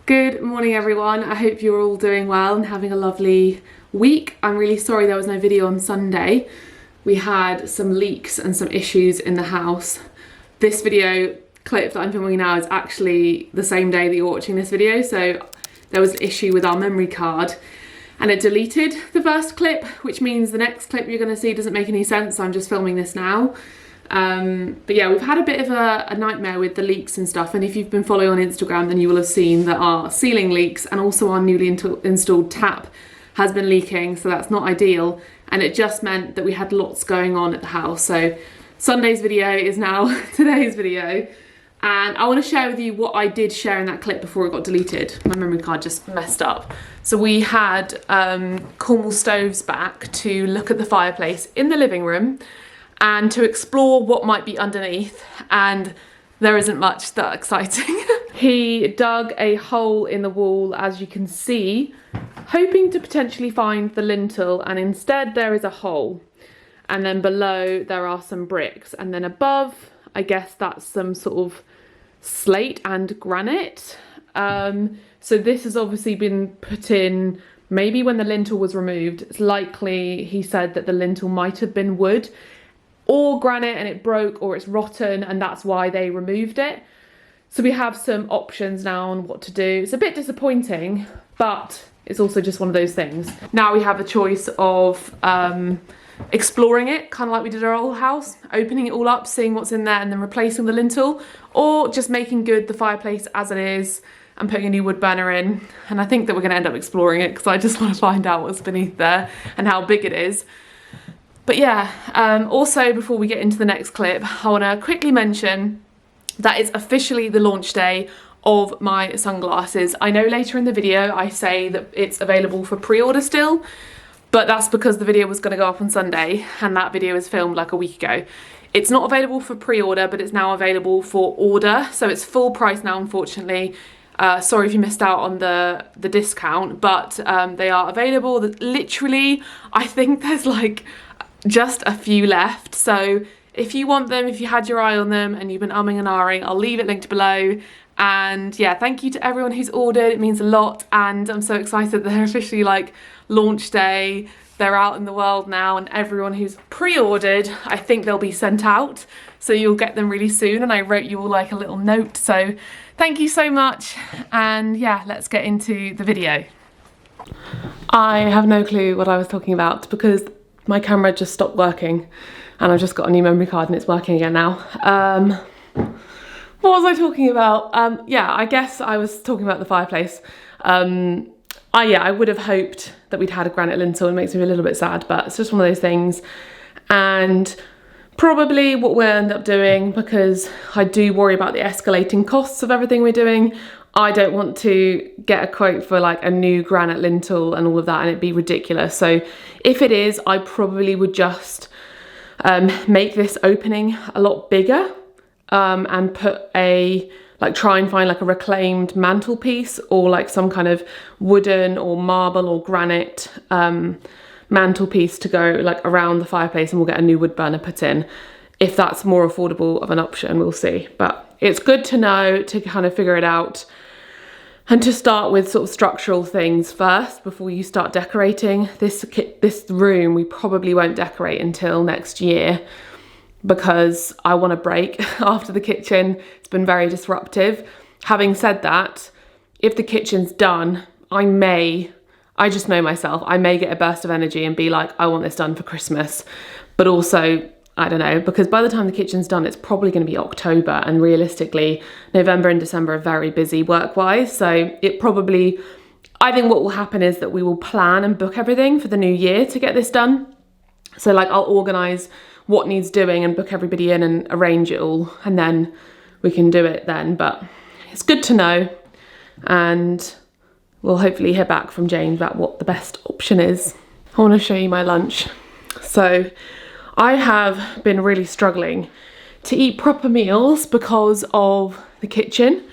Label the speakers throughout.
Speaker 1: Good morning everyone, I hope you're all doing well and having a lovely week. I'm really sorry there was no video on Sunday. We had some leaks and some issues in the house. This video clip that I'm filming now is actually the same day that you're watching this video, so there was an issue with our memory card and it deleted the first clip, which means the next clip you're going to see doesn't make any sense, so I'm just filming this now. But yeah, we've had a bit of a nightmare with the leaks and stuff, and if you've been following on Instagram then you will have seen that our ceiling leaks and also our newly installed tap has been leaking, so that's not ideal, and it just meant that we had lots going on at the house. So Sunday's video is now today's video, and I want to share with you what I did share in that clip before it got deleted. My memory card just messed up. So we had Cornwall stoves back to look at the fireplace in the living room and to explore what might be underneath, and there isn't much that exciting. He dug a hole in the wall, as you can see, hoping to potentially find the lintel, and instead there is a hole. And then below there are some bricks, and then above, I guess that's some sort of slate and granite. So this has obviously been put in maybe when the lintel was removed. It's likely, he said, that the lintel might have been wood or granite and it broke, or it's rotten and that's why they removed it. So we have some options now on what to do. It's a bit disappointing, but it's also just one of those things. Now we have a choice of exploring it, kind of like we did our old house, opening it all up, seeing what's in there and then replacing the lintel, or just making good the fireplace as it is and putting a new wood burner in. And I think that we're going to end up exploring it because I just want to find out what's beneath there and how big it is. But yeah, also before we get into the next clip, I want to quickly mention that it's officially the launch day of my sunglasses. I know later in the video I say that it's available for pre-order still, but that's because the video was going to go up on Sunday and that video was filmed like a week ago. It's not available for pre-order, but it's now available for order, so it's full price now, unfortunately. Sorry if you missed out on the discount, but they are available. Literally, I think there's like just a few left, so if you want them, if you had your eye on them and you've been umming and ahhing, I'll leave it linked below. And yeah, thank you to everyone who's ordered, it means a lot, and I'm so excited that they're officially like launch day, they're out in the world now, and everyone who's pre-ordered, I think they'll be sent out, so you'll get them really soon, and I wrote you all like a little note, so thank you so much. And yeah, let's get into the video. I have no clue what I was talking about because my camera just stopped working and I've just got a new memory card and it's working again now. What was I talking about? Yeah, I guess I was talking about the fireplace. I would have hoped that we'd had a granite lintel. It makes me a little bit sad, but it's just one of those things. And probably what we'll end up doing, because I do worry about the escalating costs of everything we're doing, I don't want to get a quote for like a new granite lintel and all of that and it'd be ridiculous. So if it is, I probably would just make this opening a lot bigger and put try and find like a reclaimed mantelpiece or like some kind of wooden or marble or granite mantelpiece to go like around the fireplace, and we'll get a new wood burner put in. If that's more affordable of an option, we'll see. But it's good to know, to kind of figure it out and to start with sort of structural things first before you start decorating. This room we probably won't decorate until next year because I want a break after the kitchen. It's been very disruptive. Having said that, if the kitchen's done, I just know myself, I may get a burst of energy and be like, I want this done for Christmas. But also, I don't know, because by the time the kitchen's done, it's probably going to be October, and realistically, November and December are very busy work-wise. So I think what will happen is that we will plan and book everything for the new year to get this done. So like I'll organise what needs doing and book everybody in and arrange it all, and then we can do it then. But it's good to know, and we'll hopefully hear back from James about what the best option is. I want to show you my lunch. So I have been really struggling to eat proper meals because of the kitchen,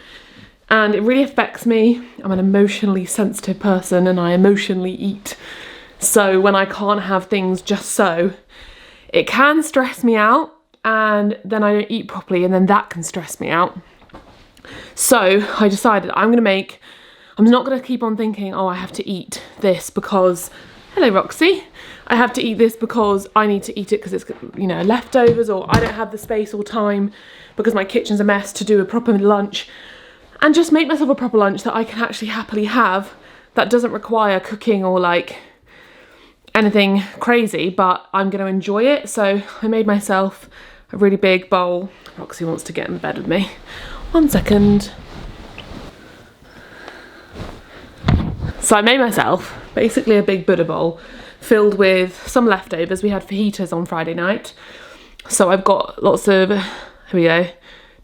Speaker 1: and it really affects me. I'm an emotionally sensitive person and I emotionally eat. So when I can't have things just so, it can stress me out, and then I don't eat properly, and then that can stress me out. So I decided I'm going to make I'm not going to keep on thinking, oh, I have to eat this because, hello Roxy, I have to eat this because I need to eat it because it's, you know, leftovers, or I don't have the space or time because my kitchen's a mess to do a proper lunch, and just make myself a proper lunch that I can actually happily have that doesn't require cooking or like anything crazy, but I'm going to enjoy it. So I made myself a really big bowl. Roxy wants to get in bed with me. 1 second. So I made myself basically a big Buddha bowl filled with some leftovers. We had fajitas on Friday night. So I've got lots of, here we go,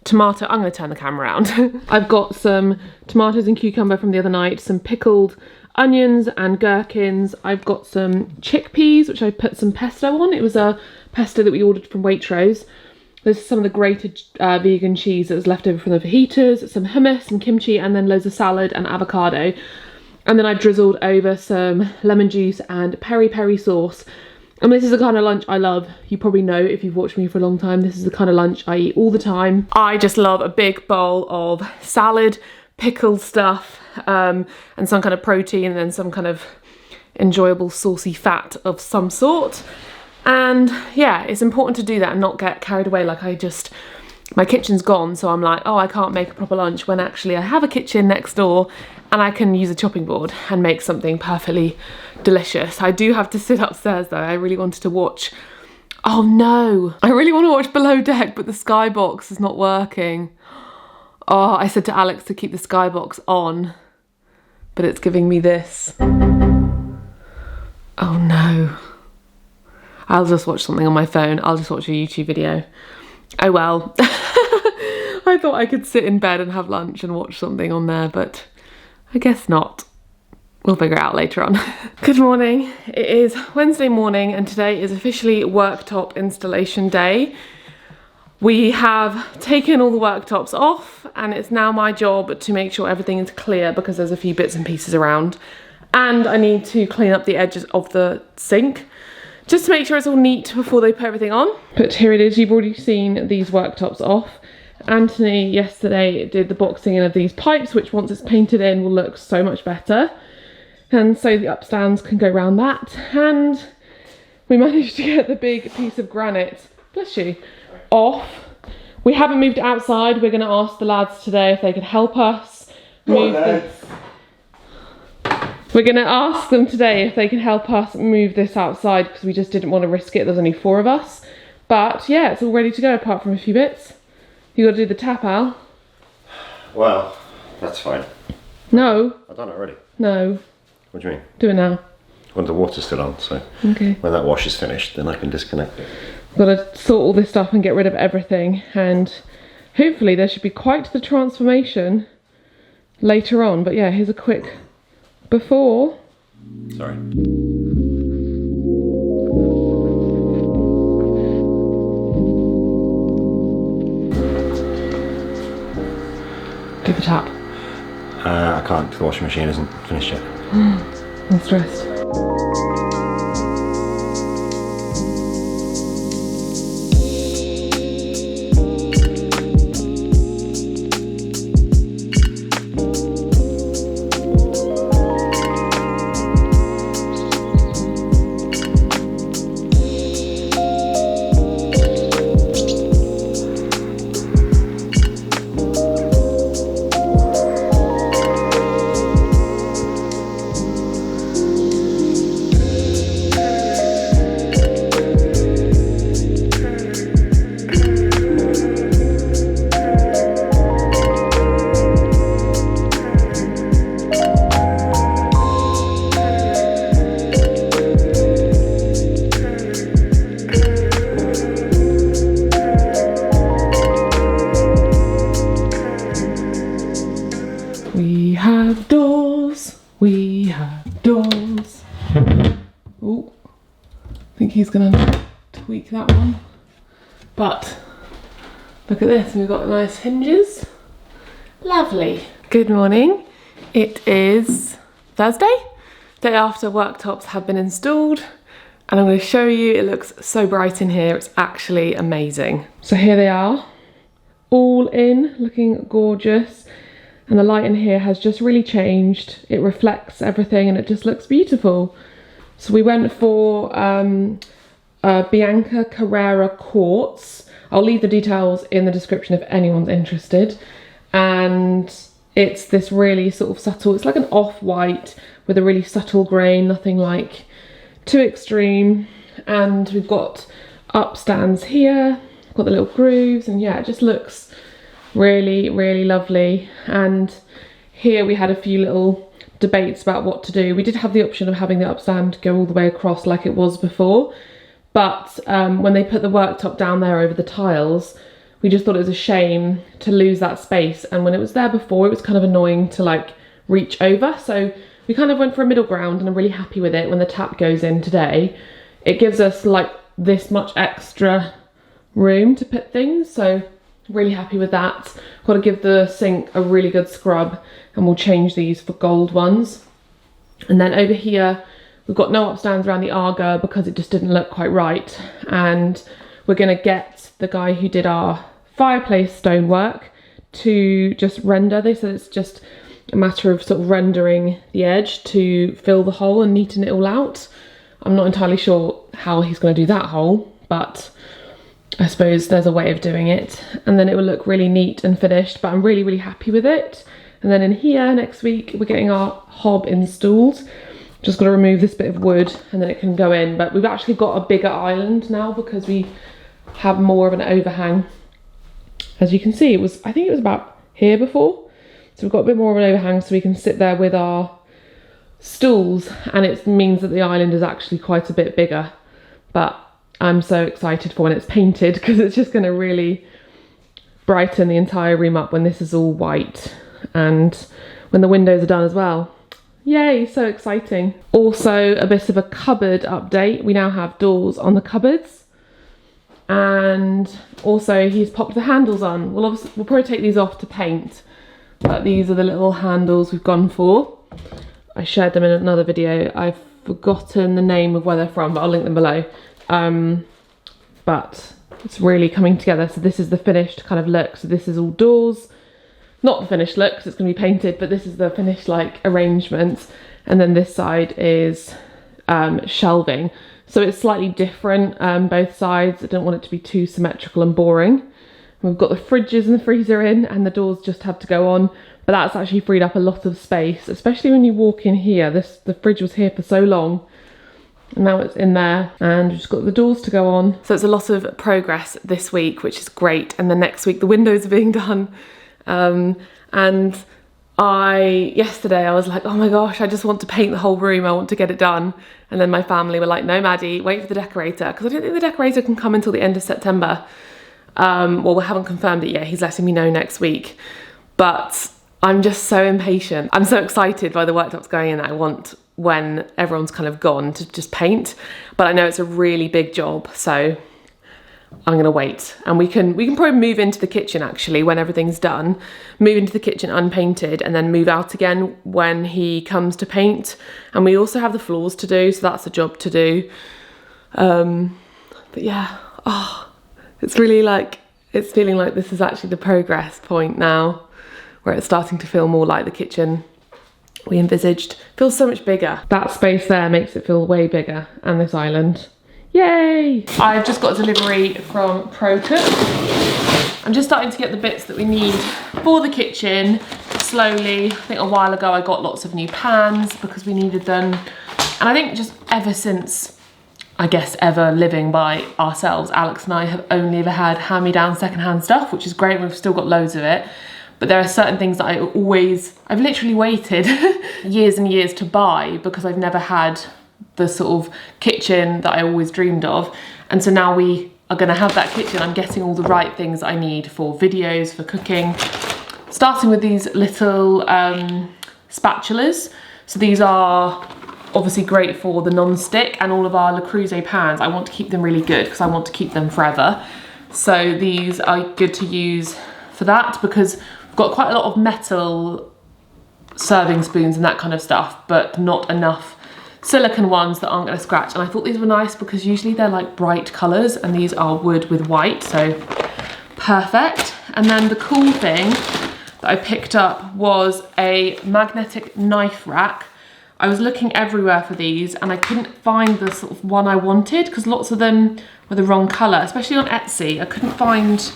Speaker 1: tomato. I'm going to turn the camera around. I've got some tomatoes and cucumber from the other night, some pickled onions and gherkins. I've got some chickpeas, which I put some pesto on. It was a pesto that we ordered from Waitrose. There's some of the grated vegan cheese that was left over from the fajitas, some hummus, some kimchi, and then loads of salad and avocado. And then I drizzled over some lemon juice and peri-peri sauce. And this is the kind of lunch I love. You probably know if you've watched me for a long time, this is the kind of lunch I eat all the time. I just love a big bowl of salad, pickled stuff, and some kind of protein, and then some kind of enjoyable saucy fat of some sort. And yeah, it's important to do that and not get carried away. Like my kitchen's gone, so I'm like, oh, I can't make a proper lunch, when actually I have a kitchen next door and I can use a chopping board and make something perfectly delicious. I do have to sit upstairs though. I really wanted to watch, oh no, I really want to watch Below Deck, but the Skybox is not working. Oh, I said to Alex to keep the Skybox on, but it's giving me this. Oh no. I'll just watch something on my phone. I'll just watch a YouTube video. Oh well. I thought I could sit in bed and have lunch and watch something on there, but I guess not. We'll figure it out later on. Good morning. It is Wednesday morning and today is officially worktop installation day. We have taken all the worktops off and it's now my job to make sure everything is clear because there's a few bits and pieces around. And I need to clean up the edges of the sink just to make sure it's all neat before they put everything on. But here it is, you've already seen these worktops off. Anthony yesterday did the boxing in of these pipes, which once it's painted in will look so much better. And so the upstands can go around that. And we managed to get the big piece of granite, bless you, off. We haven't moved it outside. We're gonna ask the lads today if they could help us move this. We're going to ask them today if they can help us move this outside because we just didn't want to risk it. There's only 4 of us. But yeah, it's all ready to go apart from a few bits. You got to do the tap, Al.
Speaker 2: Well, that's fine.
Speaker 1: No.
Speaker 2: I've done it already.
Speaker 1: No.
Speaker 2: What do you mean?
Speaker 1: Do it now.
Speaker 2: Well, the water's still on, so
Speaker 1: okay.
Speaker 2: When that wash is finished, then I can disconnect it.
Speaker 1: Got to sort all this stuff and get rid of everything, and hopefully there should be quite the transformation later on. But yeah, here's a quick before.
Speaker 2: Sorry.
Speaker 1: Do the tap.
Speaker 2: I can't, the washing machine isn't finished yet.
Speaker 1: I'm stressed. Oh, I think he's gonna tweak that one. But look at this, we've got nice hinges. Lovely. Good morning. It is Thursday, day after worktops have been installed, and I'm going to show you. It looks so bright in here. It's actually amazing. So here they are, all in, looking gorgeous. And the light in here has just really changed. It reflects everything and it just looks beautiful. So we went for Bianca Carrera quartz. I'll leave the details in the description if anyone's interested. And it's this really sort of subtle, it's like an off-white with a really subtle grain, nothing like too extreme. And we've got upstands here, got the little grooves, and yeah, it just looks really, really lovely. And here we had a few little debates about what to do. We did have the option of having the upstand go all the way across like it was before, but when they put the worktop down there over the tiles, we just thought it was a shame to lose that space. And when it was there before, it was kind of annoying to like reach over. So we kind of went for a middle ground, and I'm really happy with it. When the tap goes in today, it gives us like this much extra room to put things. So really happy with that. Got to give the sink a really good scrub, and we'll change these for gold ones. And then over here, we've got no upstands around the Arga because it just didn't look quite right. And we're gonna get the guy who did our fireplace stonework to just render. They said it's just a matter of sort of rendering the edge to fill the hole and neaten it all out. I'm not entirely sure how he's going to do that hole, but I suppose there's a way of doing it. And then it will look really neat and finished, but I'm really, really happy with it. And then in here next week, we're getting our hob installed. Just got to remove this bit of wood and then it can go in. But we've actually got a bigger island now because we have more of an overhang. As you can see, I think it was about here before. So we've got a bit more of an overhang so we can sit there with our stools, and it means that the island is actually quite a bit bigger. But I'm so excited for when it's painted because it's just going to really brighten the entire room up when this is all white and when the windows are done as well. Yay, so exciting. Also a bit of a cupboard update. We now have doors on the cupboards, and also he's popped the handles on. We'll probably take these off to paint, but these are the little handles we've gone for. I shared them in another video. I've forgotten the name of where they're from, but I'll link them below. But it's really coming together. So this is the finished kind of look. So this is all doors, not the finished look because it's going to be painted, but this is the finished like arrangement. And then this side is shelving. So it's slightly different both sides. I don't want it to be too symmetrical and boring. We've got the fridges and the freezer in, and the doors just have to go on. But that's actually freed up a lot of space, especially when you walk in here. The fridge was here for so long, and now it's in there, and we've just got the doors to go on. So it's a lot of progress this week, which is great. And then next week the windows are being done. And yesterday I was like, oh my gosh, I just want to paint the whole room. I want to get it done. And then my family were like, no, Maddie, wait for the decorator, because I don't think the decorator can come until the end of September. Well, we haven't confirmed it yet. He's letting me know next week. But I'm just so impatient. I'm so excited by the worktops going in that I want, when everyone's kind of gone, to just paint. But I know it's a really big job, so I'm gonna wait. And we can probably move into the kitchen actually when everything's done. Move into the kitchen unpainted and then move out again when he comes to paint. And we also have the floors to do, so that's a job to do. But yeah, it's really like, it's feeling like this is actually the progress point now, where it's starting to feel more like the kitchen we envisaged. Feels so much bigger. That space there makes it feel way bigger, and this island. Yay! I've just got a delivery from ProCook. I'm just starting to get the bits that we need for the kitchen slowly. I think a while ago I got lots of new pans because we needed them. And I think just ever since, I guess, ever living by ourselves, Alex and I have only ever had hand-me-down secondhand stuff, which is great. We've still got loads of it. But there are certain things that I've literally waited years and years to buy because I've never had the sort of kitchen that I always dreamed of. And so now we are gonna have that kitchen. I'm getting all the right things I need for videos, for cooking. Starting with these little spatulas. So these are obviously great for the non-stick, and all of our Le Creuset pans. I want to keep them really good because I want to keep them forever. So these are good to use for that because we've got quite a lot of metal serving spoons and that kind of stuff, but not enough silicone ones that aren't going to scratch. And I thought these were nice because usually they're like bright colours, and these are wood with white, so perfect. And then the cool thing that I picked up was a magnetic knife rack. I was looking everywhere for these and I couldn't find the sort of one I wanted because lots of them were the wrong colour, especially on Etsy. I couldn't find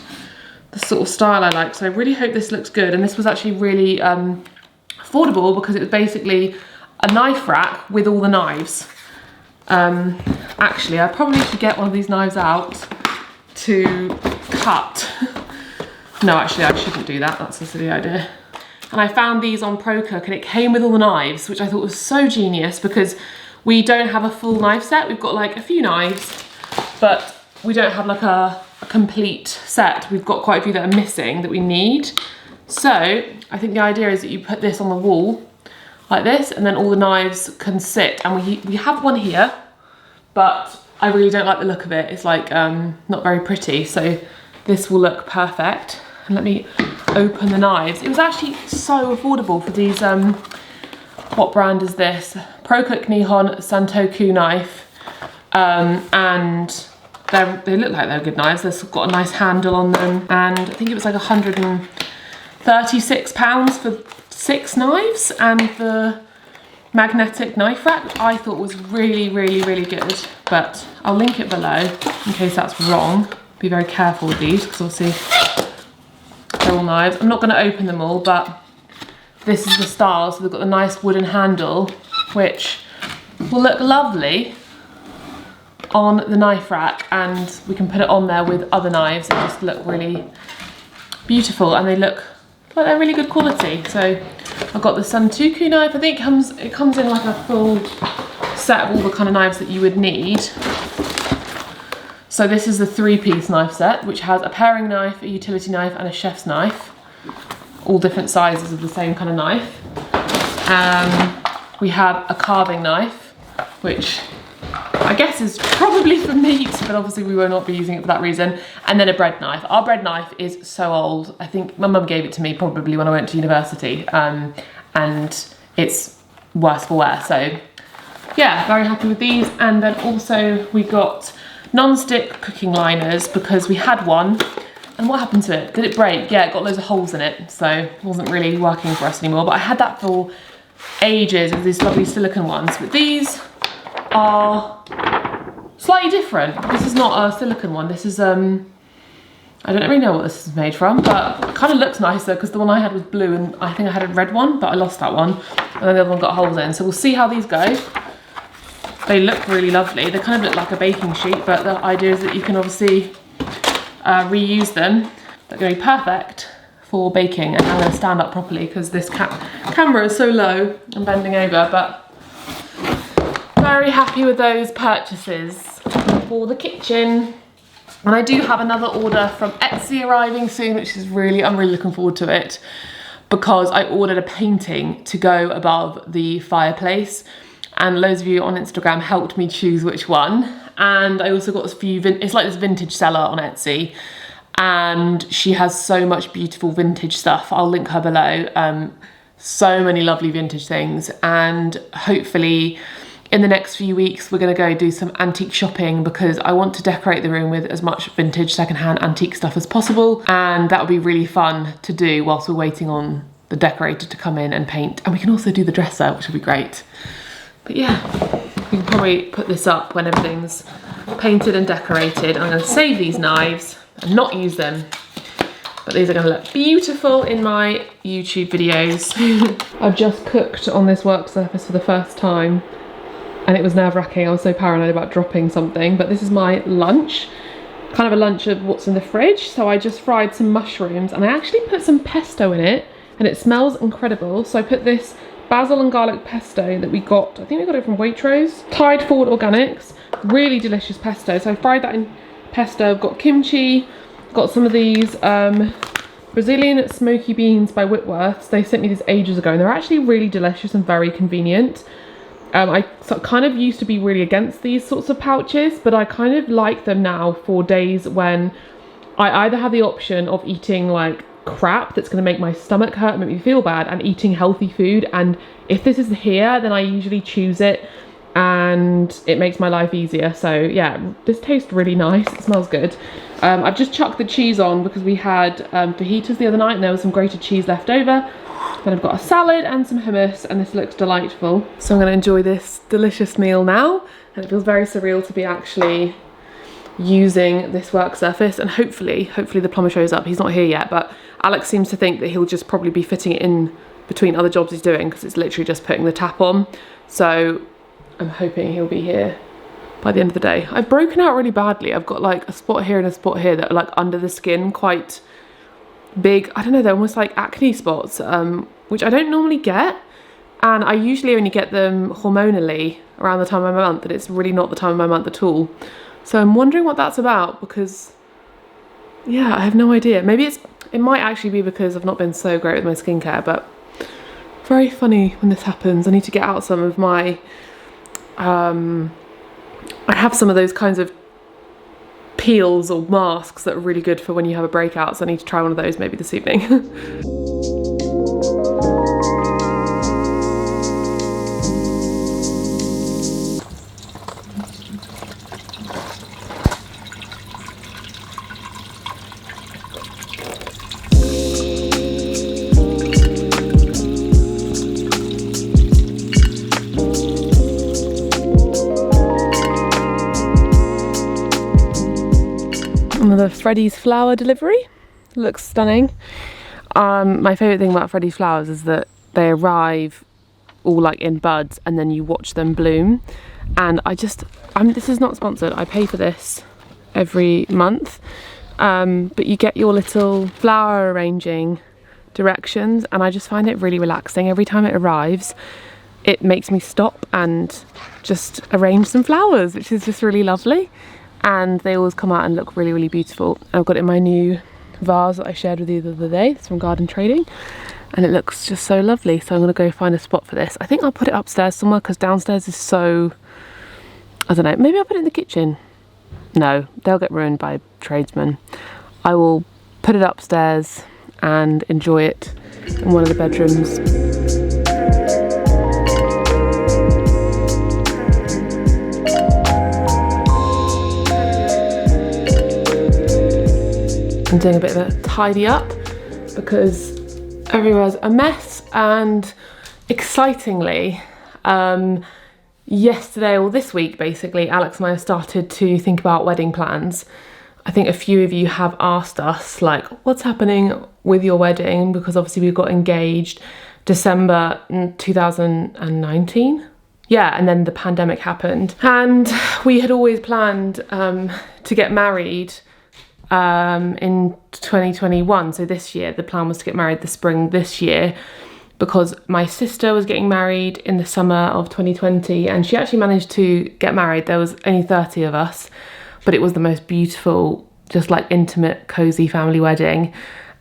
Speaker 1: the sort of style I like, so I really hope this looks good. And this was actually really affordable because it was basically a knife rack with all the knives. Actually, I probably should get one of these knives out to cut. No, actually I shouldn't do that, that's a silly idea. And I found these on ProCook and it came with all the knives, which I thought was so genius because we don't have a full knife set. We've got like a few knives, but we don't have like a complete set. We've got quite a few that are missing that we need. So I think the idea is that you put this on the wall like this and then all the knives can sit. And we have one here, but I really don't like the look of it. It's like not very pretty. So this will look perfect. And let me open the knives. It was actually so affordable for these, what brand is this? ProCook Nihon Santoku knife. And they look like they're good knives. They've got a nice handle on them. And I think it was like £136 for 6 knives. And the magnetic knife rack, which I thought was really, really, really good. But I'll link it below in case that's wrong. Be very careful with these because obviously they're all knives. I'm not going to open them all, but this is the style. So they've got the nice wooden handle, which will look lovely on the knife rack, and we can put it on there with other knives and just look really beautiful, and they look like they're really good quality. So I've got the Santoku knife. I think it comes in like a full set of all the kind of knives that you would need. So this is the 3-piece knife set, which has a paring knife, a utility knife, and a chef's knife. All different sizes of the same kind of knife. We have a carving knife, which I guess is probably for meat, but obviously we will not be using it for that reason. And then a bread knife. Our bread knife is so old. I think my mum gave it to me probably when I went to university, and it's worse for wear. So yeah, very happy with these. And then also we got non-stick cooking liners because we had one. And what happened to it? Did it break? Yeah, it got loads of holes in it, so it wasn't really working for us anymore. But I had that for ages, of these lovely silicone ones. But these are slightly different. This is not a silicone one. This is, I don't really know what this is made from, but it kind of looks nicer because the one I had was blue and I think I had a red one, but I lost that one. And then the other one got holes in. So we'll see how these go. They look really lovely. They kind of look like a baking sheet, but the idea is that you can obviously reuse them. They're going to be perfect for baking. And I'm going to stand up properly because this camera is so low. I'm bending over, but very happy with those purchases for the kitchen. And I do have another order from Etsy arriving soon, which is I'm really looking forward to it, because I ordered a painting to go above the fireplace. And loads of you on Instagram helped me choose which one. And I also got this few, it's like this vintage seller on Etsy. And she has so much beautiful vintage stuff. I'll link her below. So many lovely vintage things. And hopefully in the next few weeks, we're gonna go do some antique shopping because I want to decorate the room with as much vintage secondhand antique stuff as possible. And that would be really fun to do whilst we're waiting on the decorator to come in and paint. And we can also do the dresser, which will be great. But yeah, we can probably put this up when everything's painted and decorated. I'm going to save these knives and not use them. But these are going to look beautiful in my YouTube videos. I've just cooked on this work surface for the first time. And it was nerve-wracking. I was so paranoid about dropping something. But this is my lunch. Kind of a lunch of what's in the fridge. So I just fried some mushrooms. And I actually put some pesto in it. And it smells incredible. So I put this basil and garlic pesto that we got, I think we got it from Waitrose. Tide Forward Organics, really delicious pesto. So I fried that in pesto. I've got kimchi, got some of these Brazilian smoky beans by Whitworths. They sent me these ages ago and they're actually really delicious and very convenient. I kind of used to be really against these sorts of pouches, but I kind of like them now for days when I either have the option of eating like crap that's going to make my stomach hurt and make me feel bad, and eating healthy food. And if this is here, then I usually choose it and it makes my life easier. So yeah, this tastes really nice. It smells good. I've just chucked the cheese on because we had fajitas the other night and there was some grated cheese left over. Then I've got a salad and some hummus, and this looks delightful. So I'm going to enjoy this delicious meal now, and it feels very surreal to be actually using this work surface, and hopefully the plumber shows up. He's not here yet, but Alex seems to think that he'll just probably be fitting it in between other jobs he's doing because it's literally just putting the tap on. So I'm hoping he'll be here by the end of the day. I've broken out really badly. I've got like a spot here and a spot here that are like under the skin, quite big. I don't know, they're almost like acne spots, which I don't normally get, and I usually only get them hormonally around the time of my month, and it's really not the time of my month at all. So I'm wondering what that's about, because yeah, I have no idea. Maybe it might actually be because I've not been so great with my skincare, but very funny when this happens. I need to get out some of my I have some of those kinds of peels or masks that are really good for when you have a breakout, so I need to try one of those maybe this evening. Another Freddy's flower delivery. Looks stunning. My favourite thing about Freddy's flowers is that they arrive all like in buds and then you watch them bloom. And this is not sponsored, I pay for this every month. But you get your little flower arranging directions, and I just find it really relaxing. Every time it arrives, it makes me stop and just arrange some flowers, which is just really lovely. And they always come out and look really, really beautiful. I've got it in my new vase that I shared with you the other day. It's from Garden Trading, and it looks just so lovely. So I'm going to go find a spot for this. I think I'll put it upstairs somewhere because downstairs is so, I don't know, maybe I'll put it in the kitchen. No, they'll get ruined by tradesmen. I will put it upstairs and enjoy it in one of the bedrooms. I'm doing a bit of a tidy up because everywhere's a mess, and excitingly, yesterday or this week basically, Alex and I have started to think about wedding plans. I think a few of you have asked us like, what's happening with your wedding? Because obviously we got engaged December 2019. Yeah, and then the pandemic happened. And we had always planned to get married in 2021, so this year. The plan was to get married the spring this year, because my sister was getting married in the summer of 2020, and she actually managed to get married. There was only 30 of us, but it was the most beautiful, just like intimate, cozy family wedding.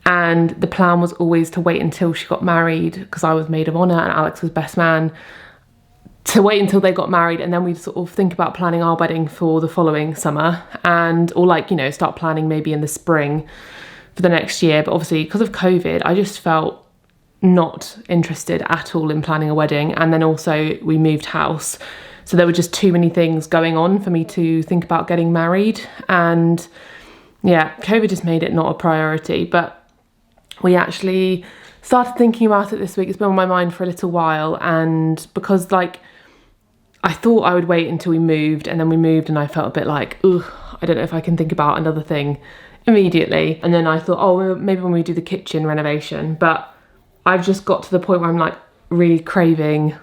Speaker 1: And the plan was always to wait until she got married, because I was maid of honour and Alex was best man, to wait until they got married, and then we'd sort of think about planning our wedding for the following summer, or like, you know, start planning maybe in the spring for the next year. But obviously because of COVID, I just felt not interested at all in planning a wedding. And then also we moved house, so there were just too many things going on for me to think about getting married. And yeah, COVID just made it not a priority. But we actually started thinking about it this week. It's been on my mind for a little while, and because like I thought I would wait until we moved, and then we moved and I felt a bit like, ugh, I don't know if I can think about another thing immediately. And then I thought, oh, maybe when we do the kitchen renovation. But I've just got to the point where I'm like really craving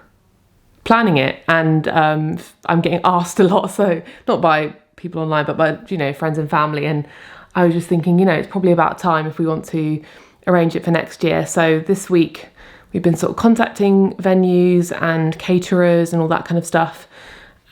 Speaker 1: planning it, and I'm getting asked a lot, so not by people online, but by, you know, friends and family. And I was just thinking, you know, it's probably about time if we want to arrange it for next year. So this week we've been sort of contacting venues and caterers and all that kind of stuff.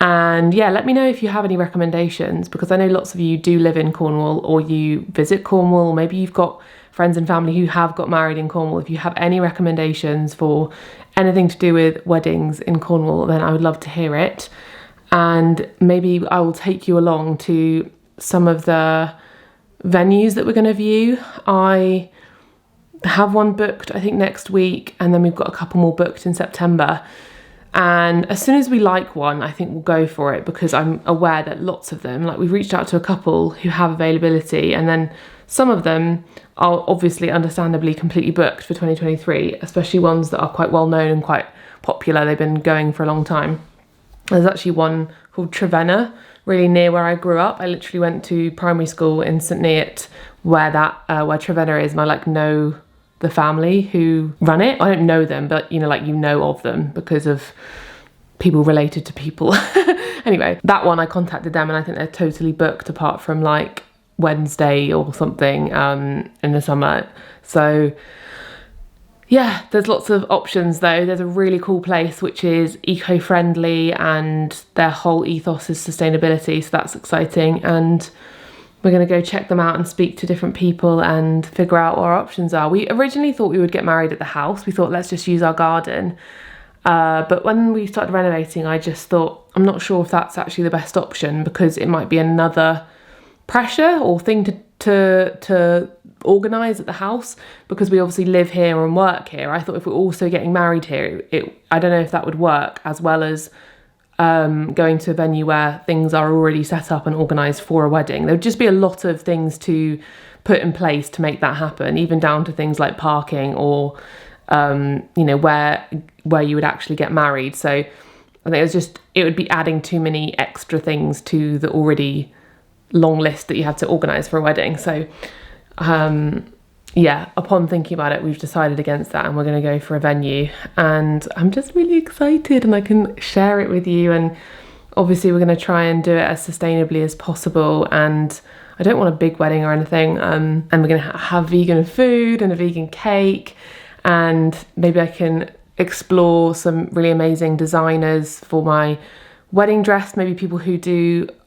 Speaker 1: And yeah, let me know if you have any recommendations, because I know lots of you do live in Cornwall, or you visit Cornwall, or maybe you've got friends and family who have got married in Cornwall. If you have any recommendations for anything to do with weddings in Cornwall, then I would love to hear it. And maybe I will take you along to some of the venues that we're going to view. I have one booked, I think, next week, and then we've got a couple more booked in September. And as soon as we like one, I think we'll go for it, because I'm aware that lots of them, like we've reached out to a couple who have availability, and then some of them are obviously understandably completely booked for 2023, especially ones that are quite well known and quite popular. They've been going for a long time. There's actually one called Trevenna, really near where I grew up. I literally went to primary school in St Neots, where Trevenna is, and I like know the family who run it. I don't know them, but you know of them because of people related to people. Anyway, that one I contacted them, and I think they're totally booked apart from like Wednesday or something in the summer. So yeah, there's lots of options though. There's a really cool place which is eco-friendly, and their whole ethos is sustainability, so that's exciting. And we're going to go check them out and speak to different people and figure out what our options are. We originally thought we would get married at the house. We thought, let's just use our garden. But when we started renovating, I just thought, I'm not sure if that's actually the best option, because it might be another pressure or thing to organise at the house, because we obviously live here and work here. I thought if we're also getting married here, I don't know if that would work, as well as going to a venue where things are already set up and organised for a wedding. There would just be a lot of things to put in place to make that happen, even down to things like parking or where you would actually get married. So I think it would be adding too many extra things to the already long list that you have to organise for a wedding. So upon thinking about it, we've decided against that, and we're going to go for a venue. And I'm just really excited, and I can share it with you. And obviously we're going to try and do it as sustainably as possible. And I don't want a big wedding or anything. And we're going to have vegan food and a vegan cake. And maybe I can explore some really amazing designers for my wedding dress. Maybe people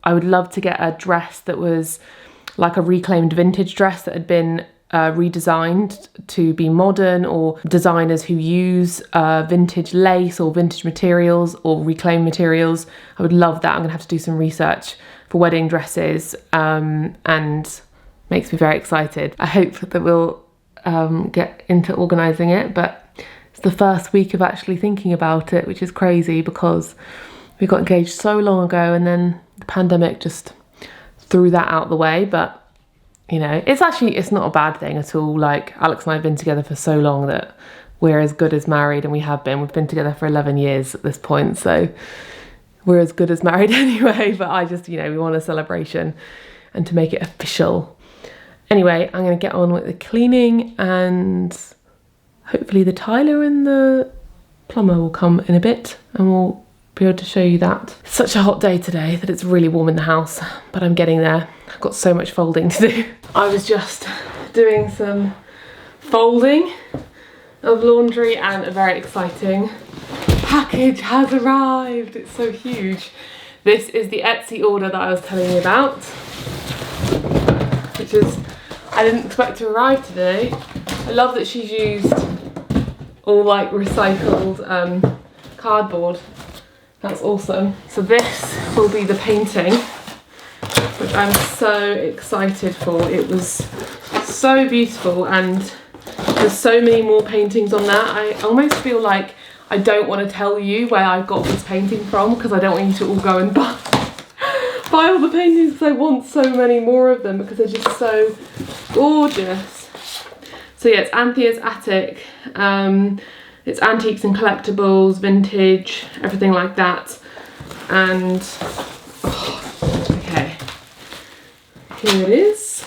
Speaker 1: I would love to get a dress that was like a reclaimed vintage dress that had been redesigned to be modern, or designers who use vintage lace or vintage materials or reclaimed materials. I would love that. I'm gonna have to do some research for wedding dresses, and makes me very excited. I hope that we'll get into organising it, but it's the first week of actually thinking about it, which is crazy because we got engaged so long ago, and then the pandemic just threw that out the way. But it's not a bad thing at all. Like, Alex and I have been together for so long that we're as good as married, and we've been together for 11 years at this point, so we're as good as married anyway. But I just, we want a celebration and to make it official. Anyway, I'm going to get on with the cleaning, and hopefully the tiler and the plumber will come in a bit, and we'll be able to show you that. It's such a hot day today that it's really warm in the house, but I'm getting there. I've got so much folding to do. I was just doing some folding of laundry, and a very exciting package has arrived. It's so huge. This is the Etsy order that I was telling you about, which is, I didn't expect to arrive today. I love that she's used all like recycled cardboard. That's awesome. So this will be the painting, which I'm so excited for. It was so beautiful, and there's so many more paintings on that. I almost feel like I don't want to tell you where I got this painting from, because I don't want you to all go and buy all the paintings, because I want so many more of them because they're just so gorgeous. So yeah, it's Anthea's attic. It's antiques and collectibles, vintage, everything like that. And, okay, here it is.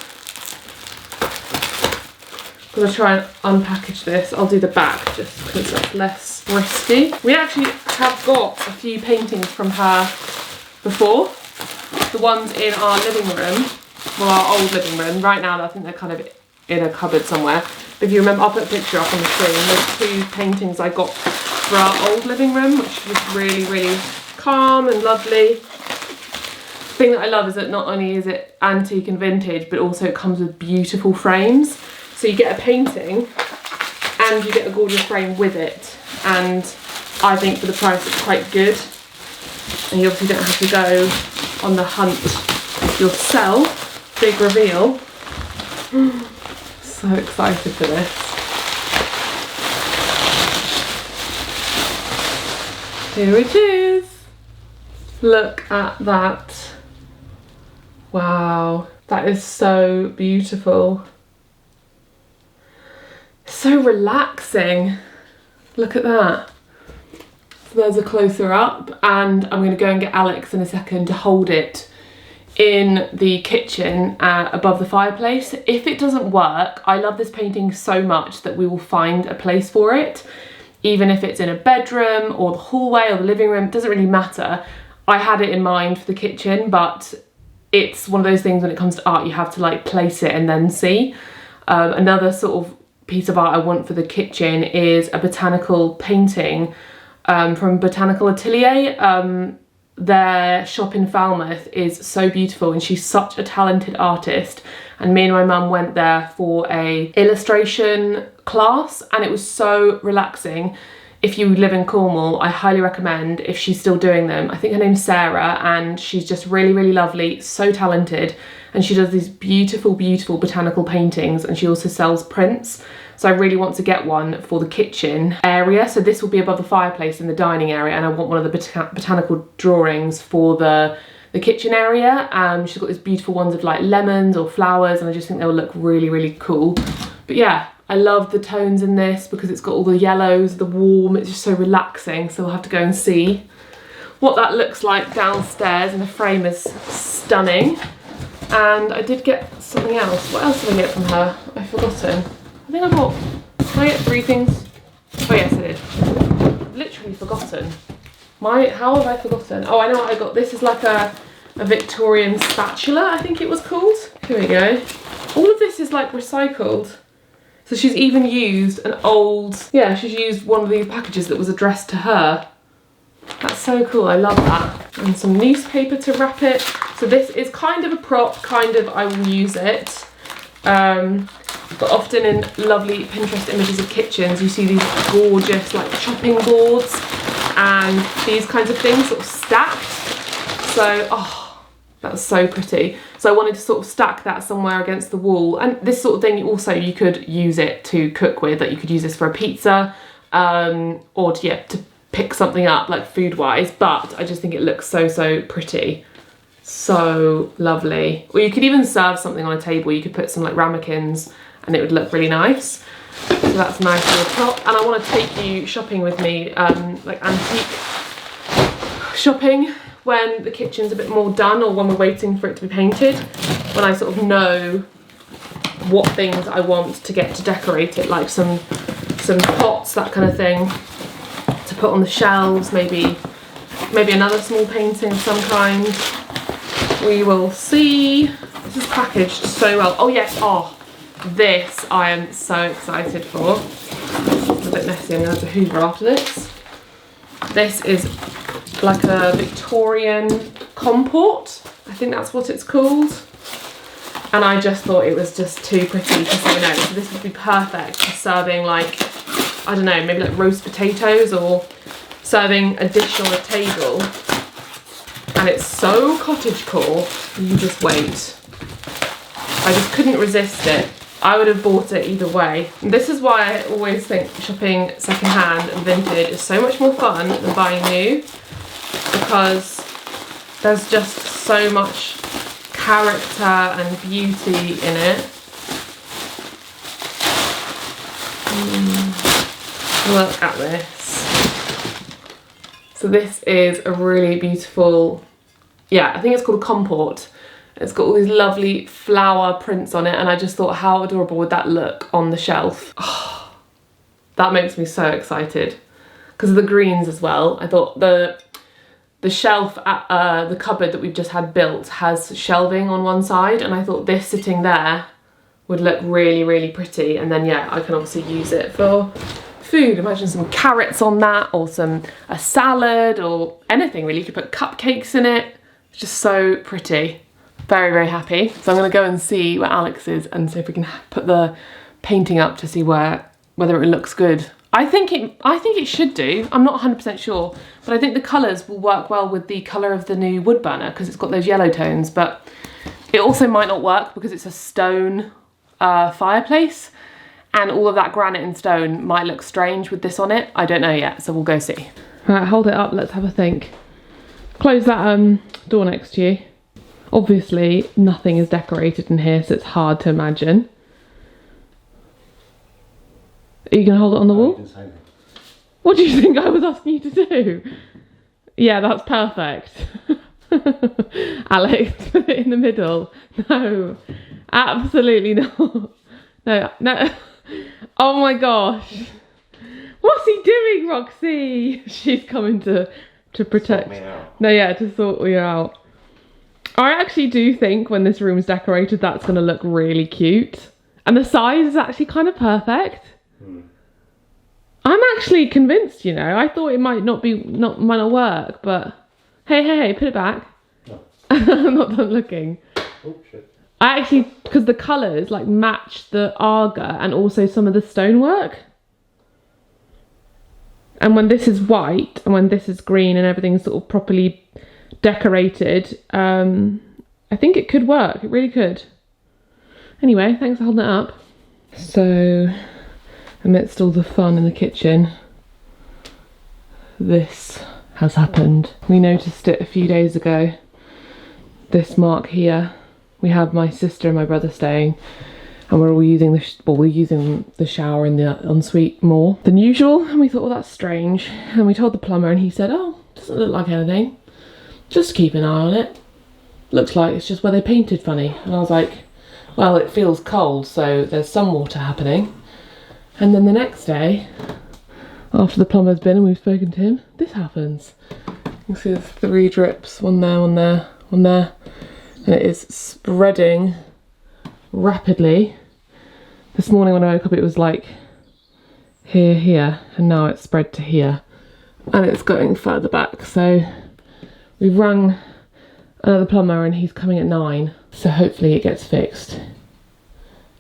Speaker 1: I'm gonna try and unpackage this. I'll do the back just because it's less risky. We actually have got a few paintings from her before. The ones in our living room, well, our old living room. Right now I think they're kind of in a cupboard somewhere. If you remember, I'll put a picture up on the screen. There's 2 paintings I got for our old living room, which was really, really calm and lovely. The thing that I love is that not only is it antique and vintage, but also it comes with beautiful frames. So you get a painting and you get a gorgeous frame with it. And I think for the price it's quite good. And you obviously don't have to go on the hunt yourself. Big reveal. So excited for this. Here it is. Look at that. Wow, that is so beautiful. So relaxing. Look at that. So there's a closer up, and I'm going to go and get Alex in a second to hold it in the kitchen above the fireplace. If it doesn't work, I love this painting so much that we will find a place for it, even if it's in a bedroom or the hallway or the living room. It doesn't really matter. I had it in mind for the kitchen, but it's one of those things when it comes to art, you have to like place it and then see. Another sort of piece of art I want for the kitchen is a botanical painting from Botanical Atelier. Their shop in Falmouth is so beautiful, and she's such a talented artist, and me and my mum went there for a illustration class, and it was so relaxing. If you live in Cornwall, I highly recommend, if she's still doing them. I think her name's Sarah, and she's just really, really lovely, so talented, and she does these beautiful, beautiful botanical paintings, and she also sells prints. So I really want to get one for the kitchen area. So this will be above the fireplace in the dining area, and I want one of the botanical drawings for the kitchen area. She's got these beautiful ones of like lemons or flowers, and I just think they'll look really, really cool. But yeah, I love the tones in this because it's got all the yellows, the warm, it's just so relaxing. So we'll have to go and see what that looks like downstairs, and the frame is stunning. And I did get something else. What else did I get from her? I've forgotten. I think I bought, did I get 3 things? Oh yes, I did. I've literally forgotten. How have I forgotten? Oh, I know what I got. This is like a Victorian spatula, I think it was called. Here we go. All of this is like recycled. So she's even used an old, yeah, she's used one of these packages that was addressed to her. That's so cool, I love that. And some newspaper to wrap it. So this is kind of a prop, kind of I will use it. But often in lovely Pinterest images of kitchens, you see these gorgeous like chopping boards and these kinds of things sort of stacked. So, oh, that's so pretty. So I wanted to sort of stack that somewhere against the wall. And this sort of thing, you could use it to cook with, like you could use this for a pizza, or to pick something up like food-wise. But I just think it looks so, so pretty. So lovely. Or you could even serve something on a table. You could put some like ramekins and it would look really nice. So that's nice on the top. And I want to take you shopping with me, like antique shopping, when the kitchen's a bit more done or when we're waiting for it to be painted, when I sort of know what things I want to get to decorate it, like some pots, that kind of thing, to put on the shelves, maybe another small painting of some kind. We will see. This is packaged so well. Oh yes, oh, this I am so excited for. It's a bit messy, I'm going to have to hoover after this. This is like a Victorian comport, I think that's what it's called. And I just thought it was just too pretty to say no. So this would be perfect for serving like, I don't know, maybe like roast potatoes or serving a dish on a table. And it's so cottagecore, you just wait. I just couldn't resist it. I would have bought it either way. And this is why I always think shopping secondhand and vintage is so much more fun than buying new, because there's just so much character and beauty in it. Look at this. So this is a really beautiful, yeah, I think it's called a comport. It's got all these lovely flower prints on it, and I just thought, how adorable would that look on the shelf? Oh, that makes me so excited. Because of the greens as well. I thought the shelf at the cupboard that we've just had built has shelving on one side, and I thought this sitting there would look really, really pretty. And then yeah, I can obviously use it for food. Imagine some carrots on that, or a salad, or anything really. You could put cupcakes in it. It's just so pretty. Very, very happy. So I'm going to go and see where Alex is and see if we can put the painting up to see whether it looks good. I think it should do. I'm not 100% sure, but I think the colours will work well with the colour of the new wood burner because it's got those yellow tones. But it also might not work because it's a stone fireplace, and all of that granite and stone might look strange with this on it. I don't know yet, so we'll go see. Right, hold it up, let's have a think. Close that door next to you. Obviously, nothing is decorated in here, so it's hard to imagine. Are you going to hold it on the wall?
Speaker 2: Didn't say anything.
Speaker 1: What do you think I was asking you to do? Yeah, that's perfect. Alex, put it in the middle. No, absolutely not. No, no. Oh my gosh. What's he doing, Roxy? She's coming to protect.
Speaker 2: Sort me out.
Speaker 1: No, yeah, to sort you out. I actually do think when this room's decorated, that's going to look really cute. And the size is actually kind of perfect. I'm actually convinced, you know. I thought it might not work, but hey, put it back.
Speaker 2: No.
Speaker 1: I'm not done looking.
Speaker 2: Oh shit.
Speaker 1: I actually, because the colours like match the Aga and also some of the stonework. And when this is white and when this is green and everything's sort of properly decorated, I think it could work. It really could. Anyway, thanks for holding it up. So, amidst all the fun in the kitchen, this has happened. We noticed it a few days ago. This mark here. We have my sister and my brother staying, and we're all using the shower in the ensuite more than usual. And we thought, well, that's strange. And we told the plumber, and he said, oh, doesn't look like anything. Just keep an eye on it. Looks like it's just where they painted funny. And I was like, well, it feels cold, so there's some water happening. And then the next day, after the plumber's been and we've spoken to him, this happens. You can see there's 3 drips, one there, one there, one there. And it is spreading rapidly. This morning when I woke up, it was like here, and now it's spread to here. And it's going further back. So we've rung another plumber and he's coming at 9. So hopefully it gets fixed.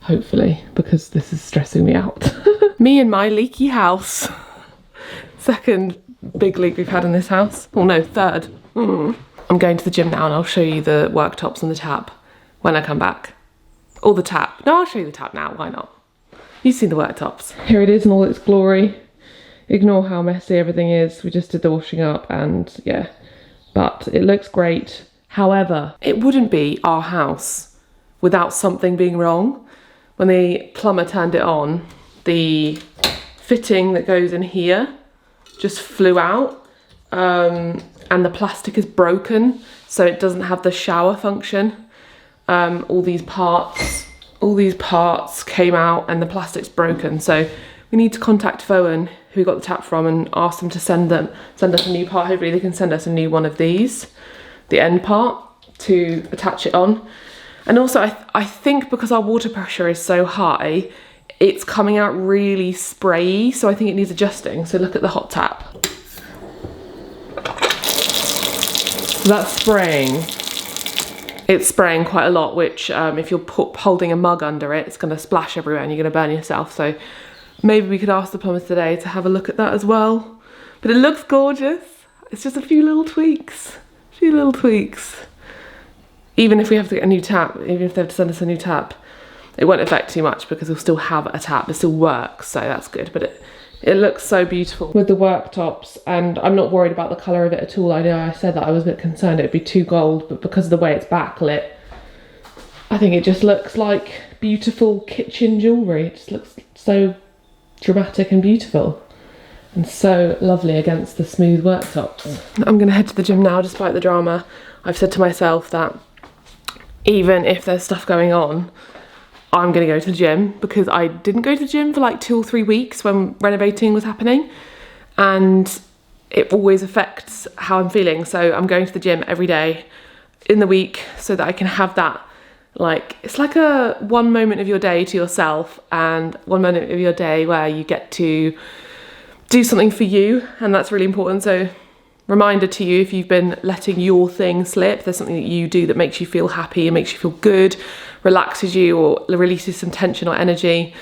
Speaker 1: Hopefully, because this is stressing me out. Me and my leaky house. Second big leak we've had in this house. Oh no, third. I'm going to the gym now and I'll show you the worktops and the tap when I come back. Or the tap. No, I'll show you the tap now, why not? You've seen the worktops. Here it is in all its glory. Ignore how messy everything is. We just did the washing up and yeah. But it looks great. However, it wouldn't be our house without something being wrong. When the plumber turned it on, the fitting that goes in here just flew out, and the plastic is broken, so it doesn't have the shower function. All these parts came out and the plastic's broken, so we need to contact Fowen, who we got the tap from, and ask them to send us a new part. Hopefully they can send us a new one of these, the end part, to attach it on. And also I think because our water pressure is so high, it's coming out really sprayy, so I think it needs adjusting. So look at the hot tap. So that's spraying. It's spraying quite a lot, which if you're holding a mug under it, it's going to splash everywhere and you're going to burn yourself. So maybe we could ask the plumbers today to have a look at that as well. But it looks gorgeous. It's just a few little tweaks. Even if we have to get a new tap, even if they have to send us a new tap, it won't affect too much because we'll still have a tap. It still works, so that's good. But it looks so beautiful with the worktops, and I'm not worried about the colour of it at all. I know I said that I was a bit concerned it'd be too gold, but because of the way it's backlit, I think it just looks like beautiful kitchen jewellery. It just looks so dramatic and beautiful. And so lovely against the smooth worktops. I'm going to head to the gym now despite the drama. I've said to myself that even if there's stuff going on, I'm going to go to the gym, because I didn't go to the gym for like 2 or 3 weeks when renovating was happening, and it always affects how I'm feeling. So I'm going to the gym every day in the week so that I can have that, like, it's like a 1 moment of your day to yourself and 1 moment of your day where you get to do something for you, and that's really important. So reminder to you, if you've been letting your thing slip, there's something that you do that makes you feel happy and makes you feel good, relaxes you or releases some tension or energy,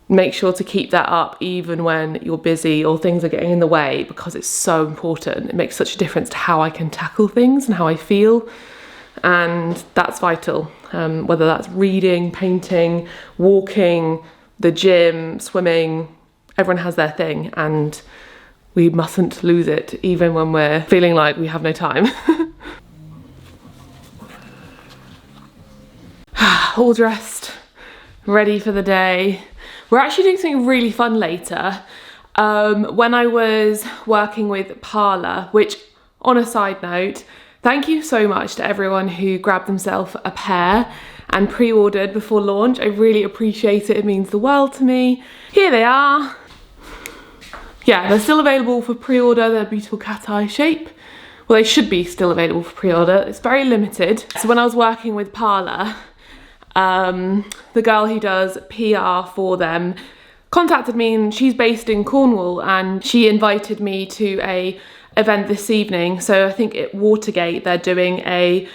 Speaker 1: make sure to keep that up even when you're busy or things are getting in the way, because it's so important. It makes such a difference to how I can tackle things and how I feel, and that's vital. Whether that's reading, painting, walking, the gym, swimming, everyone has their thing, and we mustn't lose it, even when we're feeling like we have no time. All dressed, ready for the day. We're actually doing something really fun later. When I was working with Parlour, which, on a side note, thank you so much to everyone who grabbed themselves a pair and pre-ordered before launch. I really appreciate it, it means the world to me. Here they are. Yeah, they're still available for pre-order. They're beautiful cat eye shape. Well, they should be still available for pre-order. It's very limited. So when I was working with Parlour, the girl who does PR for them contacted me, and she's based in Cornwall, and she invited me to a event this evening. So I think at Watergate they're doing a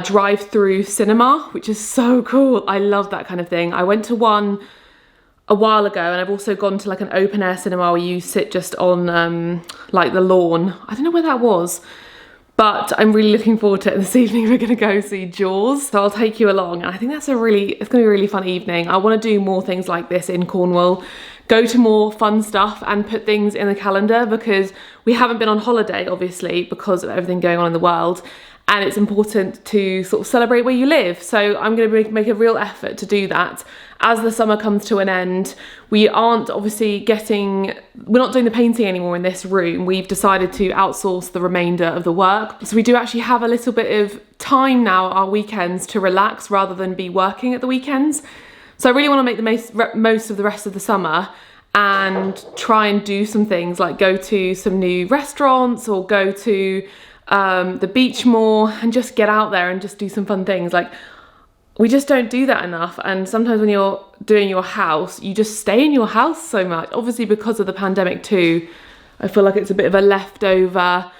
Speaker 1: drive-through cinema, which is so cool. I love that kind of thing. I went to one a while ago, and I've also gone to like an open air cinema where you sit just on like the lawn. I don't know where that was, but I'm really looking forward to it. This evening we're gonna go see Jaws, so I'll take you along. And I think it's gonna be a really fun evening. I wanna do more things like this in Cornwall, go to more fun stuff and put things in the calendar, because we haven't been on holiday, obviously, because of everything going on in the world. And it's important to sort of celebrate where you live. So I'm going to make a real effort to do that. As the summer comes to an end, we aren't obviously we're not doing the painting anymore in this room. We've decided to outsource the remainder of the work. So we do actually have a little bit of time now, our weekends, to relax rather than be working at the weekends. So I really want to make the most of the rest of the summer and try and do some things like go to some new restaurants or go to the beach more and just get out there and just do some fun things. Like, we just don't do that enough. And sometimes when you're doing your house, you just stay in your house so much. Obviously because of the pandemic too, I feel like it's a bit of a leftover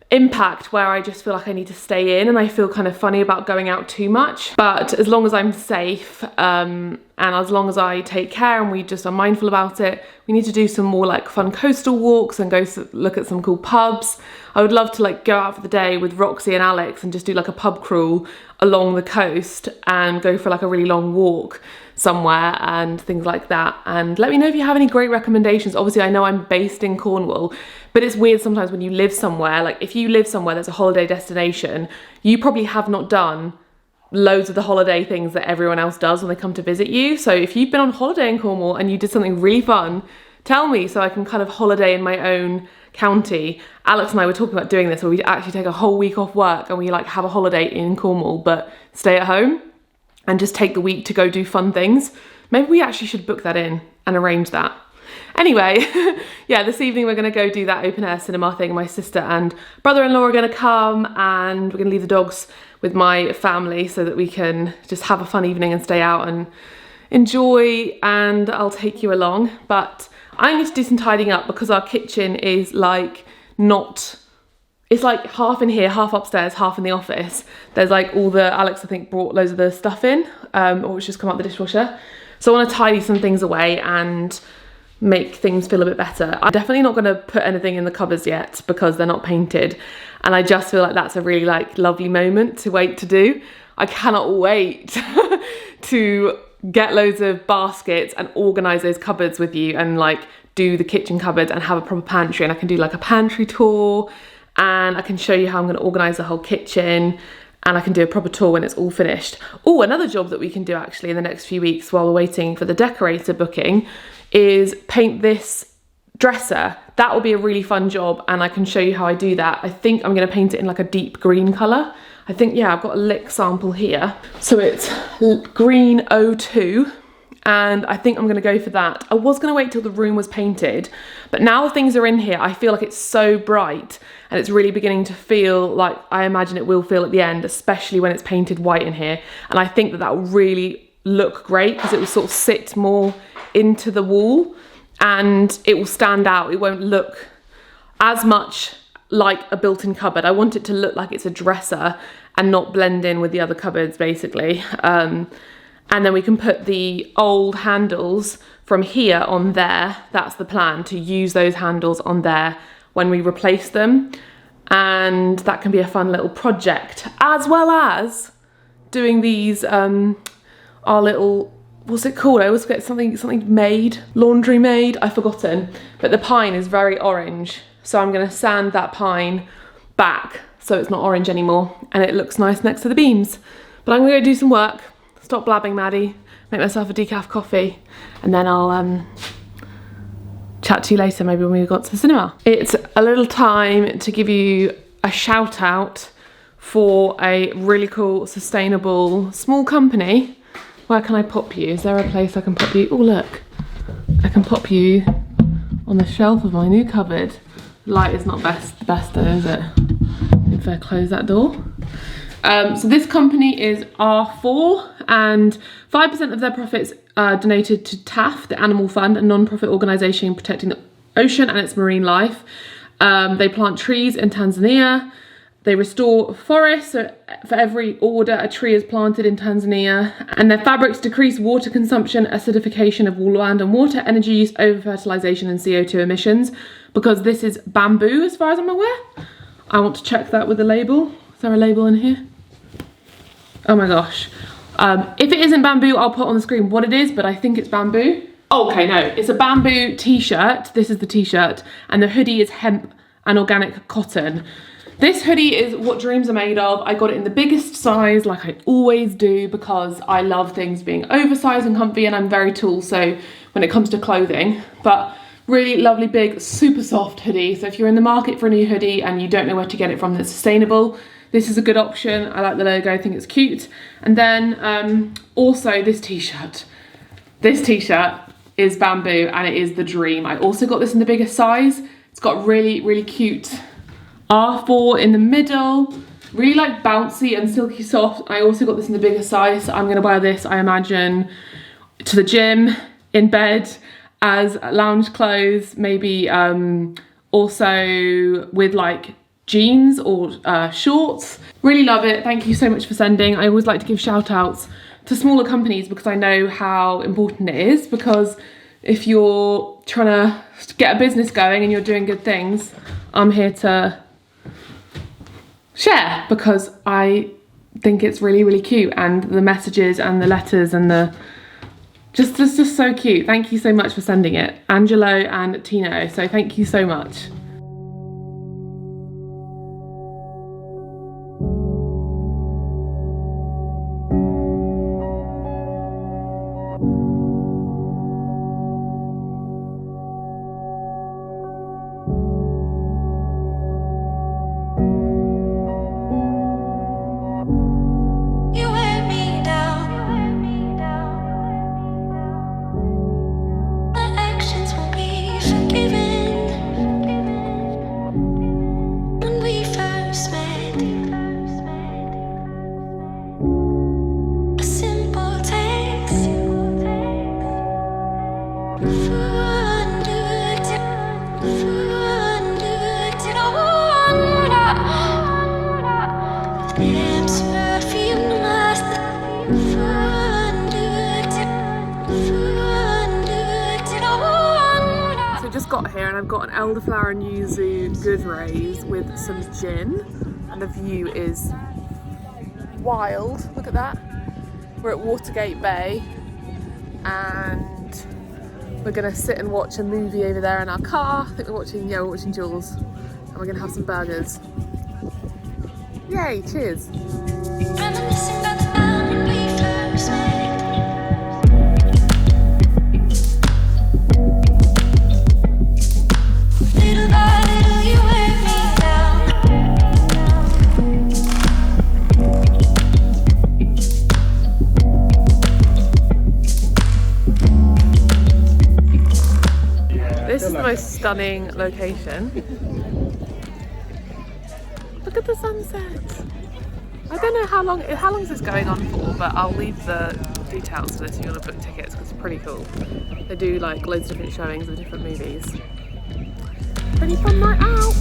Speaker 1: impact where I just feel like I need to stay in, and I feel kind of funny about going out too much. But as long as I'm safe and as long as I take care and we just are mindful about it, we need to do some more like fun coastal walks and go look at some cool pubs. I would love to like go out for the day with Roxy and Alex and just do like a pub crawl along the coast and go for like a really long walk somewhere and things like that. And let me know if you have any great recommendations. Obviously I know I'm based in Cornwall, but it's weird sometimes when you live somewhere, like if you live somewhere that's a holiday destination, you probably have not done loads of the holiday things that everyone else does when they come to visit you. So if you've been on holiday in Cornwall and you did something really fun, tell me so I can kind of holiday in my own county. Alex and I were talking about doing this where we actually take a whole week off work and we like have a holiday in Cornwall but stay at home and just take the week to go do fun things. Maybe we actually should book that in and arrange that. Anyway, yeah, this evening we're gonna go do that open air cinema thing. My sister and brother-in-law are gonna come and we're gonna leave the dogs with my family so that we can just have a fun evening and stay out and enjoy, and I'll take you along. But I need to do some tidying up because our kitchen is like it's like half in here, half upstairs, half in the office. There's like Alex I think brought loads of the stuff in, or it's just come out the dishwasher. So I want to tidy some things away and make things feel a bit better. I'm definitely not going to put anything in the cupboards yet because they're not painted, and I just feel like that's a really like lovely moment to wait to do. I cannot wait to get loads of baskets and organise those cupboards with you and like do the kitchen cupboards and have a proper pantry, and I can do like a pantry tour and I can show you how I'm going to organise the whole kitchen, and I can do a proper tour when it's all finished. Oh, another job that we can do actually in the next few weeks while we're waiting for the decorator booking is paint this dresser. That will be a really fun job and I can show you how I do that. I think I'm going to paint it in like a deep green colour. I think, yeah, I've got a lick sample here. So it's green 02 and I think I'm going to go for that. I was going to wait till the room was painted, but now things are in here, I feel like it's so bright and it's really beginning to feel like I imagine it will feel at the end, especially when it's painted white in here. And I think that that will really look great because it will sort of sit more into the wall and it will stand out. It won't look as much like a built-in cupboard. I want it to look like it's a dresser and not blend in with the other cupboards basically. And then we can put the old handles from here on there. That's the plan, to use those handles on there when we replace them. And that can be a fun little project, as well as doing these, our little what's it called? I always get something made, laundry made, I've forgotten. But the pine is very orange. So I'm gonna sand that pine back so it's not orange anymore and it looks nice next to the beams. But I'm gonna go do some work, stop blabbing Maddie, make myself a decaf coffee, and then I'll chat to you later, maybe when we got to the cinema. It's a little time to give you a shout out for a really cool, sustainable, small company. Where can I pop you? Is there a place I can pop you? Oh look, I can pop you on the shelf of my new cupboard. Light is not best though, is it? If I close that door. So this company is R4 and 5% of their profits are donated to TAF, the Animal Fund, a non-profit organisation protecting the ocean and its marine life. They plant trees in Tanzania. They restore forests, so for every order a tree is planted in Tanzania. And their fabrics decrease water consumption, acidification of land and water, energy use, over-fertilisation and CO2 emissions. Because this is bamboo as far as I'm aware. I want to check that with the label. Is there a label in here? Oh my gosh. If it isn't bamboo, I'll put on the screen what it is, but I think it's bamboo. Oh, okay, no, it's a bamboo t-shirt. This is the t-shirt, and the hoodie is hemp and organic cotton. This hoodie is what dreams are made of. I got it in the biggest size, like I always do, because I love things being oversized and comfy, and I'm very tall, so when it comes to clothing. But really lovely, big, super soft hoodie. So if you're in the market for a new hoodie and you don't know where to get it from that's sustainable, this is a good option. I like the logo, I think it's cute. And then also this t-shirt. This t-shirt is bamboo and it is the dream. I also got this in the biggest size. It's got really, really cute R4 in the middle, really like bouncy and silky soft. I also got this in the biggest size. So I'm gonna wear this, I imagine, to the gym, in bed, as lounge clothes, maybe also with like jeans or shorts. Really love it. Thank you so much for sending. I always like to give shout outs to smaller companies because I know how important it is, because if you're trying to get a business going and you're doing good things, I'm here to share because I think it's really, really cute, and the messages and the letters and the just so cute. Thank you so much for sending it, Angelo and Tino. So thank you so much. Got here and I've got an elderflower and yuzu good rays with some gin, and the view is wild. Look at that. We're at Watergate Bay and we're gonna sit and watch a movie over there in our car. I think we're watching Jules, and we're gonna have some burgers. Yay, cheers. This is the most stunning location. Look at the sunset. I don't know how long is this going on for, but I'll leave the details for this if you want to book tickets because it's pretty cool. They do like loads of different showings of different movies. Pretty fun night out.